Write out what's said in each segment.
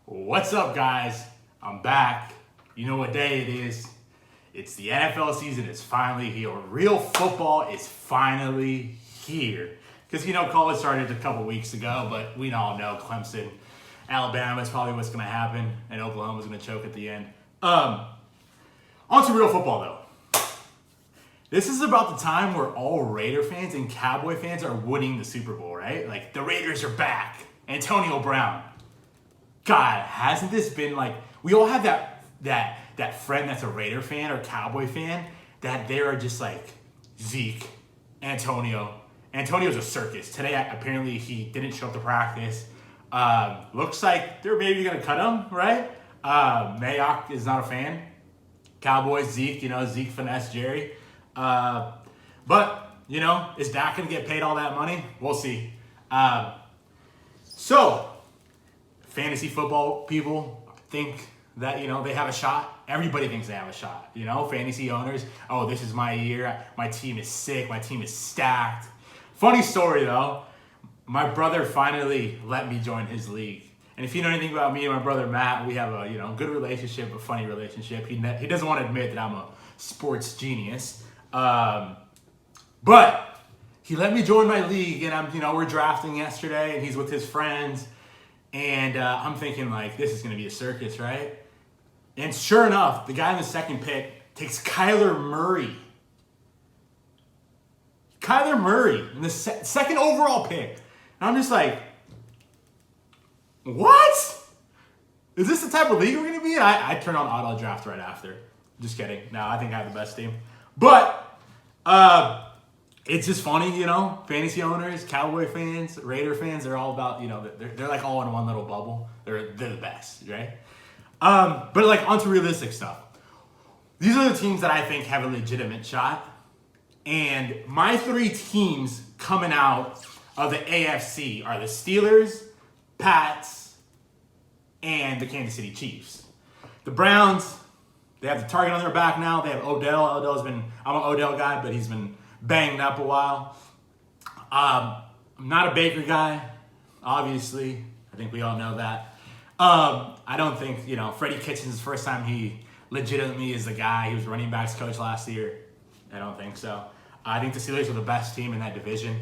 What's up, guys? I'm back. You know what day it is. It's the NFL season. It's finally here. Real football is finally here. Because, college started a couple weeks ago, but we all know Clemson, Alabama is probably what's going to happen, and Oklahoma's going to choke at the end. On to real football, though. This is about the time where all Raider fans and Cowboy fans are winning the Super Bowl, right? Like, the Raiders are back. Antonio Brown. God, hasn't this been like, we all have that friend that's a Raider fan or Cowboy fan that they are just like Zeke, Antonio. Antonio's a circus. Today, apparently, he didn't show up to practice. Looks like they're maybe going to cut him, right? Mayock is not a fan. Cowboys, Zeke, Zeke finesse Jerry. But, is Dak going to get paid all that money? We'll see. So, fantasy football people think that, they have a shot. Everybody thinks they have a shot. Fantasy owners, oh, this is my year. My team is sick. My team is stacked. Funny story, though. My brother finally let me join his league. And if you know anything about me and my brother Matt, we have a good relationship, a funny relationship. He doesn't want to admit that I'm a sports genius. But he let me join my league, and we're drafting yesterday, and he's with his friends. And I'm thinking, this is going to be a circus, right? And sure enough, the guy in the second pick takes Kyler Murray. Kyler Murray in the second overall pick. And I'm just like, what? Is this the type of league we're going to be in? I turn on auto draft right after. Just kidding. No, I think I have the best team. But it's just funny, fantasy owners, Cowboy fans, Raider fans, they're all about, they're like all in one little bubble. They're the best, right? But onto realistic stuff. These are the teams that I think have a legitimate shot. And my three teams coming out of the AFC are the Steelers, Pats, and the Kansas City Chiefs. The Browns, they have the target on their back now. They have Odell. I'm an Odell guy, but he's been banged up a while. I'm not a Baker guy, obviously. I think we all know that. I don't think, Freddie Kitchens' first time he legitimately is the guy. He was running backs coach last year. I don't think so. I think the Steelers are the best team in that division.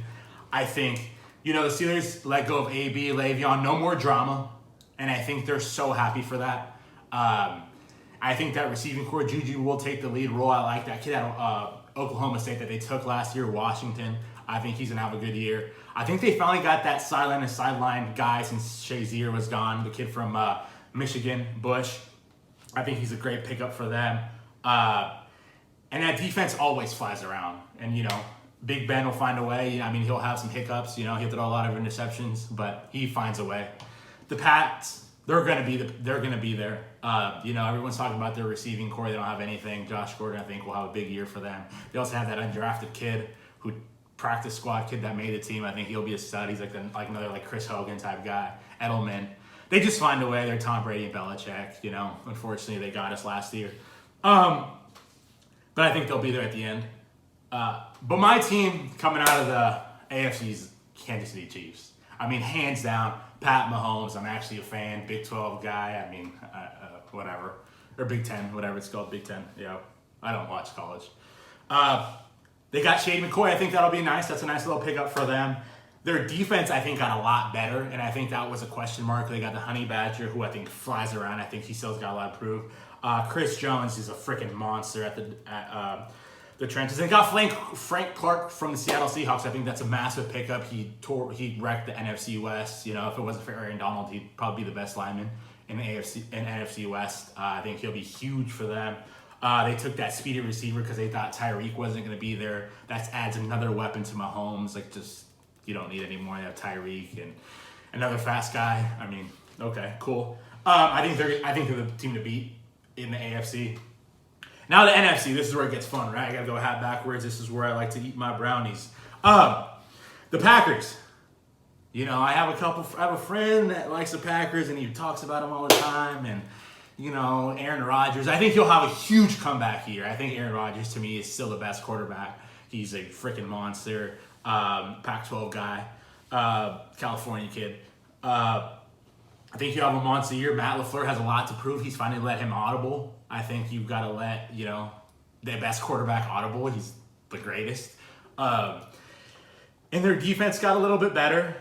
I think, the Steelers let go of AB, Le'Veon, no more drama. And I think they're so happy for that. I think that receiving core, Juju will take the lead role. I like that kid out of Oklahoma State that they took last year, Washington. I think he's going to have a good year. I think they finally got that sideline guy since Shazier was gone, the kid from Michigan, Bush. I think he's a great pickup for them. And that defense always flies around. And, Big Ben will find a way. He'll have some hiccups. He'll throw a lot of interceptions, but he finds a way. The Pats, they're going to be there. Everyone's talking about their receiving core. They don't have anything. Josh Gordon, I think, will have a big year for them. They also have that undrafted kid who practice squad kid that made the team. I think he'll be a stud. He's another Chris Hogan type guy. Edelman. They just find a way. They're Tom Brady and Belichick. Unfortunately, they got us last year. But I think they'll be there at the end. But my team coming out of the AFC is Kansas City Chiefs. Hands down, Pat Mahomes. I'm actually a fan. Big 12 guy. Whatever. Or Big 10, whatever it's called. Big 10. Yeah. I don't watch college. They got Shady McCoy. I think that'll be nice. That's a nice little pickup for them. Their defense, I think, got a lot better, and I think that was a question mark. They got the Honey Badger, who I think flies around. I think he still's got a lot to prove. Chris Jones is a freaking monster at the trenches. They got Frank Clark from the Seattle Seahawks. I think that's a massive pickup. He wrecked the NFC West. If it wasn't for Aaron Donald, he'd probably be the best lineman in the AFC and NFC West. I think he'll be huge for them. They took that speedy receiver because they thought Tyreek wasn't going to be there. That adds another weapon to Mahomes. You don't need any more. You have Tyreek and another fast guy. Okay, cool. I think they're the team to beat in the AFC. Now the NFC, this is where it gets fun, right? I gotta go hat backwards. This is where I like to eat my brownies. The Packers. I have a friend that likes the Packers and he talks about them all the time. And Aaron Rodgers. I think he'll have a huge comeback here. I think Aaron Rodgers to me is still the best quarterback. He's a freaking monster. Pac-12 guy, California kid. I think you have a monster year. Matt LaFleur has a lot to prove. He's finally let him audible. I think you've got to let, the best quarterback audible. He's the greatest. And their defense got a little bit better.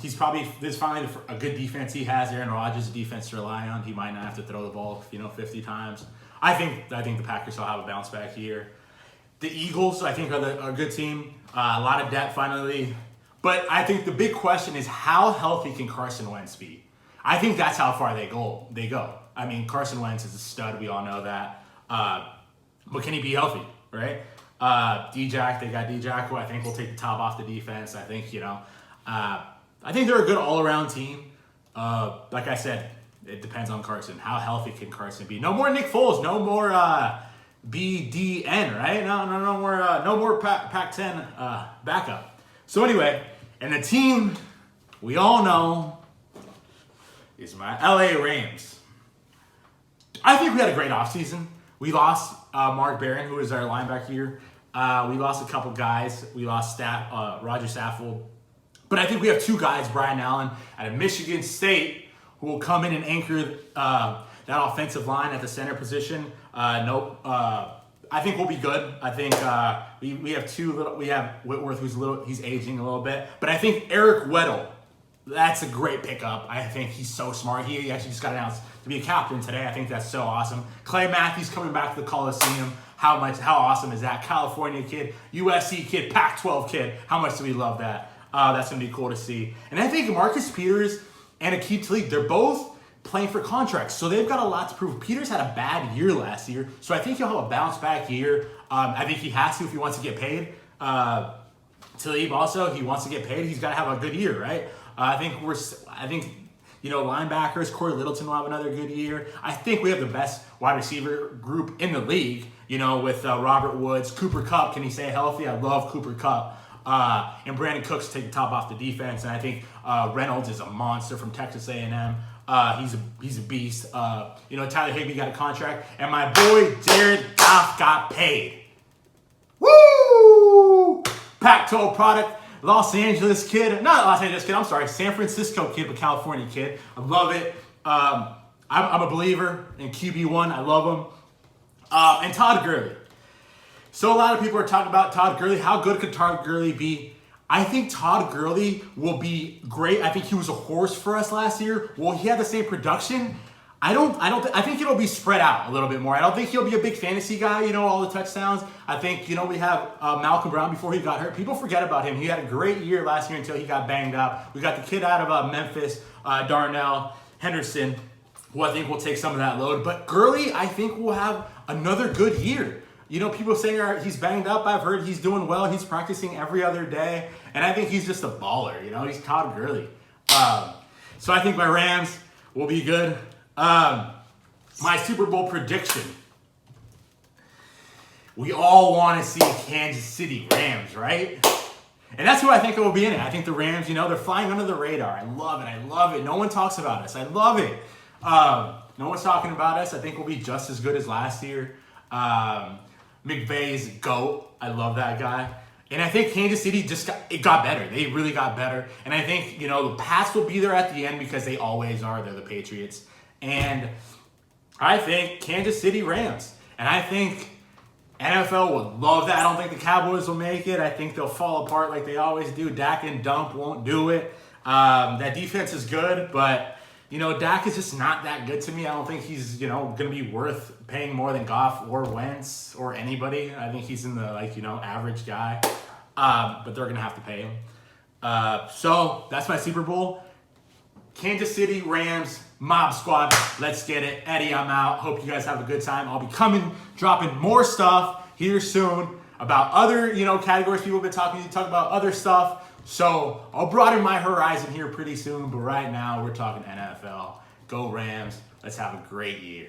He's probably, this is finally a good defense he has. Aaron Rodgers' defense to rely on. He might not have to throw the ball, 50 times. I think the Packers will have a bounce back year. The Eagles, I think, are a good team. A lot of depth finally. But I think the big question is, how healthy can Carson Wentz be? I think that's how far they go. I mean, Carson Wentz is a stud. We all know that. But can he be healthy, right? D-Jack, they got D-Jack, who I think will take the top off the defense. I think, I think they're a good all-around team. Like I said, it depends on Carson. How healthy can Carson be? No more Nick Foles. No more BDN, right? No more Pac-10 backup. So anyway, and the team we all know is my LA Rams. I think we had a great offseason. We lost Mark Barron, who was our linebacker here. We lost a couple guys. We lost Roger Saffold. But I think we have two guys, Brian Allen out of Michigan State, who will come in and anchor that offensive line at the center position. I think we'll be good. I think we have Whitworth, he's aging a little bit. But I think Eric Weddle, that's a great pickup. I think he's so smart. He actually just got announced to be a captain today. I think that's so awesome. Clay Matthews coming back to the Coliseum. How awesome is that? California kid, USC kid, Pac-12 kid. How much do we love that? That's going to be cool to see. And I think Marcus Peters and Aqib Talib, they're both playing for contracts. So they've got a lot to prove. Peters had a bad year last year. So I think he'll have a bounce back year. I think he has to if he wants to get paid. Talib also, he wants to get paid. He's got to have a good year, right? I think linebackers, Corey Littleton will have another good year. I think we have the best wide receiver group in the league, with Robert Woods, Cooper Kupp. Can he stay healthy? I love Cooper Kupp. And Brandon Cooks take the top off the defense. And I think Reynolds is a monster from Texas A&M. He's a beast. Tyler Higbee got a contract. And my boy Jared Goff got paid. Woo! Pac-12 product. San Francisco kid, but California kid. I love it. I'm a believer in QB1. I love him. And Todd Gurley. So a lot of people are talking about Todd Gurley. How good could Todd Gurley be? I think Todd Gurley will be great. I think he was a horse for us last year. Will he have the same production? I think it'll be spread out a little bit more. I don't think he'll be a big fantasy guy, all the touchdowns. I think, we have Malcolm Brown before he got hurt. People forget about him. He had a great year last year until he got banged up. We got the kid out of Memphis, Darnell Henderson, who I think will take some of that load. But Gurley, I think, will have another good year. People saying he's banged up. I've heard he's doing well. He's practicing every other day. And I think he's just a baller. He's Todd Gurley. So I think my Rams will be good. My Super Bowl prediction. We all want to see Kansas City Rams, right? And that's who I think will be in it. I think the Rams, they're flying under the radar. I love it. No one talks about us. I love it. No one's talking about us. I think we'll be just as good as last year. McVay's GOAT. I love that guy. And I think Kansas City got better. They really got better. And I think, the Pats will be there at the end because they always are. They're the Patriots. And I think Kansas City Rams. And I think NFL would love that. I don't think the Cowboys will make it. I think they'll fall apart like they always do. Dak and Dump won't do it. That defense is good, but, Dak is just not that good to me. I don't think he's, going to be worth paying more than Goff or Wentz or anybody. I think he's in the, average guy. But they're going to have to pay him. So that's my Super Bowl. Kansas City Rams, Mob Squad. Let's get it. Eddie, I'm out. Hope you guys have a good time. I'll be dropping more stuff here soon about other, categories people have been talk about other stuff. So I'll broaden my horizon here pretty soon. But right now, we're talking NFL. Go Rams. Let's have a great year.